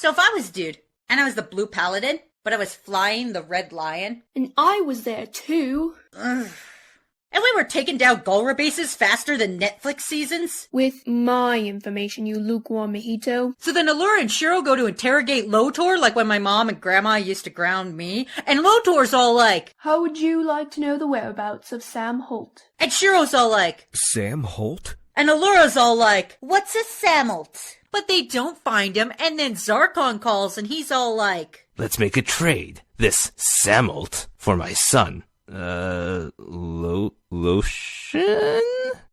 So if I was dude, and I was the blue paladin, but I was flying the red lion. And I was there too. Ugh. And we were taking down Golra bases faster than Netflix seasons. With my information, you lukewarm mojito. So then Allura and Shiro go to interrogate Lotor, like when my mom and grandma used to ground me. And Lotor's all like, how would you like to know the whereabouts of Sam Holt? And Shiro's all like, Sam Holt? And Allura's all like, what's a Samolt? But they don't find him, and then Zarkon calls, and he's all like, let's make a trade. This Samolt for my son. Lotion?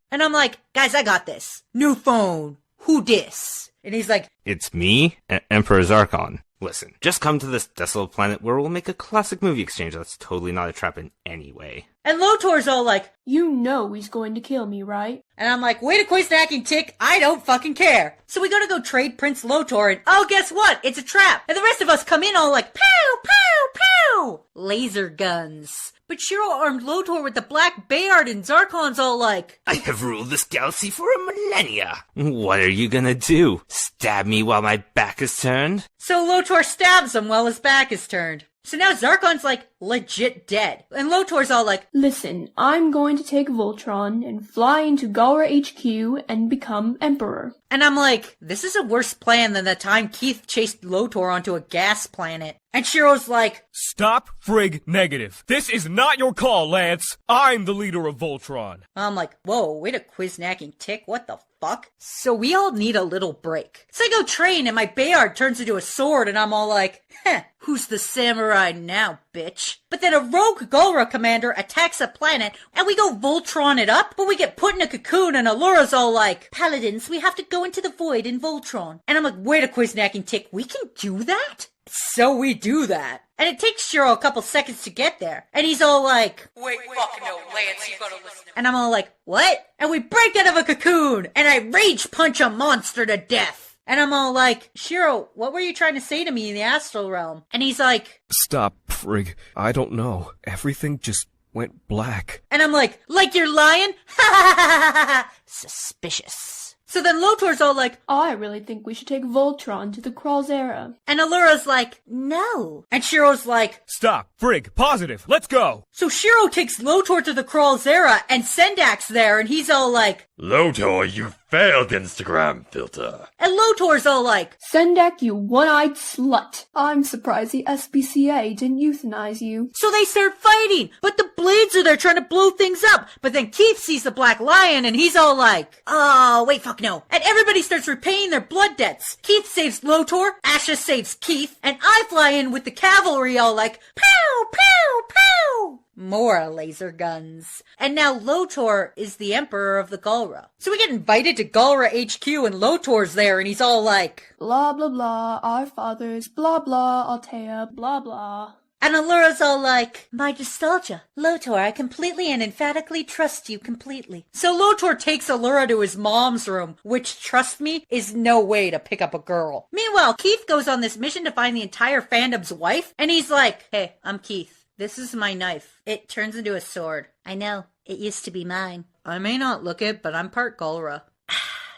And I'm like, guys, I got this. New phone. Who dis? And he's like, it's me, Emperor Zarkon. Listen, just come to this desolate planet where we'll make a classic movie exchange that's totally not a trap in any way. And Lotor's all like, you know he's going to kill me, right? And I'm like, wait a quick snacking tick, I don't fucking care. So we gotta go trade Prince Lotor, and oh, guess what? It's a trap. And the rest of us come in all like, pow, pow, pow! Laser guns. But Shiro armed Lotor with the Black Bayard, and Zarkon's all like, I have ruled this galaxy for a millennia. What are you gonna do? Stab me while my back is turned? So Lotor stabs him while his back is turned. So now Zarkon's like legit dead. And Lotor's all like, listen, I'm going to take Voltron and fly into Galra HQ and become Emperor. And I'm like, this is a worse plan than the time Keith chased Lotor onto a gas planet. And Shiro's like, stop frig negative. This is not your call, Lance. I'm the leader of Voltron. I'm like, whoa, wait a quiznacking tick, what the fuck? So we all need a little break. So I go train and my Bayard turns into a sword and I'm all like, heh, who's the samurai now, bitch? But then a rogue Golra commander attacks a planet and we go Voltron it up, but we get put in a cocoon and Allura's all like, paladins, we have to go into the void in Voltron. And I'm like, wait a quiznacking tick, we can do that? So we do that. And it takes Shiro a couple seconds to get there. And he's all like, wait fucking no, Lance, you gotta listen. And I'm all like, what? And we break out of a cocoon, and I rage punch a monster to death. And I'm all like, Shiro, what were you trying to say to me in the astral realm? And he's like, stop, frig. I don't know. Everything just went black. And I'm like you're lying? Ha ha ha ha ha. Suspicious. So then Lotor's all like, I really think we should take Voltron to the Kralzera. And Allura's like, no. And Shiro's like, stop, frig, positive, let's go. So Shiro takes Lotor to the Kralzera and Sendak's there and he's all like, Lotor, you failed Instagram filter. And Lotor's all like, Sendak, you one-eyed slut. I'm surprised the SPCA didn't euthanize you. So they start fighting, but the blades are there trying to blow things up. But then Keith sees the Black Lion and he's all like, oh, wait, fuck no. And everybody starts repaying their blood debts. Keith saves Lotor, Asha saves Keith, and I fly in with the cavalry all like, pow, pow, pow. More laser guns. And now Lotor is the emperor of the Galra. So we get invited to Galra HQ and Lotor's there and he's all like, blah blah blah, our fathers, blah blah, Altea, blah blah. And Allura's all like, my nostalgia. Lotor, I completely and emphatically trust you completely. So Lotor takes Allura to his mom's room, which, trust me, is no way to pick up a girl. Meanwhile, Keith goes on this mission to find the entire fandom's wife, and he's like, hey, I'm Keith. This is my knife. It turns into a sword. I know. It used to be mine. I may not look it, but I'm part Galra.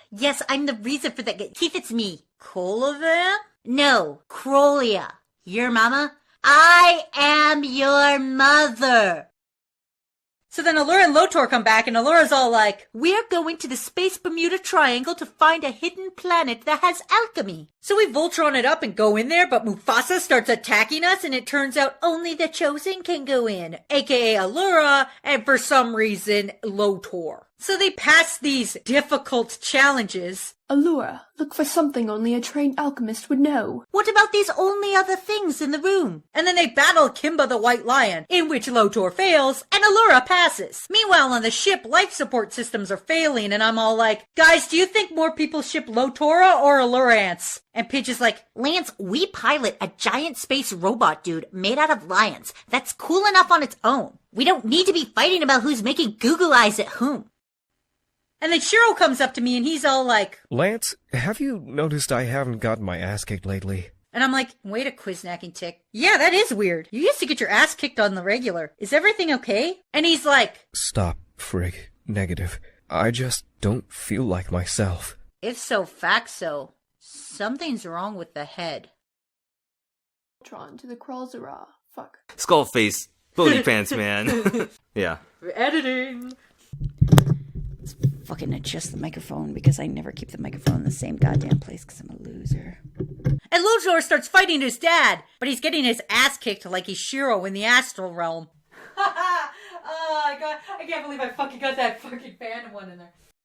Yes, I'm the reason for that. Keith, it's me. Colavan? No, Crolia. Your mama? I am your mother. So then Allura and Lotor come back and Allura's all like, we're going to the Space Bermuda Triangle to find a hidden planet that has alchemy. So we Voltron it up and go in there, but Mufasa starts attacking us and it turns out only the Chosen can go in, aka Allura, and for some reason, Lotor. So they pass these difficult challenges. Allura, look for something only a trained alchemist would know. What about these only other things in the room? And then they battle Kimba the White Lion, in which Lotor fails, and Allura passes. Meanwhile, on the ship, life support systems are failing, and I'm all like, guys, do you think more people ship Lotora or Allurance? And Pidge is like, Lance, we pilot a giant space robot dude made out of lions. That's cool enough on its own. We don't need to be fighting about who's making Google eyes at whom. And then Shiro comes up to me and he's all like, Lance, have you noticed I haven't gotten my ass kicked lately? And I'm like, wait a quiznacking tick. Yeah, that is weird. You used to get your ass kicked on the regular. Is everything okay? And he's like, stop, frig. Negative. I just don't feel like myself. Ifso Factso. Something's wrong with the head. Voltron to the Kralzera. Fuck. Skullface, booty pants, man. Yeah. Editing. Let's fucking adjust the microphone because I never keep the microphone in the same goddamn place because I'm a loser. And Lotor starts fighting his dad, but he's getting his ass kicked like he's Shiro in the astral realm. Oh, I can't believe I fucking got that fucking fandom one in there.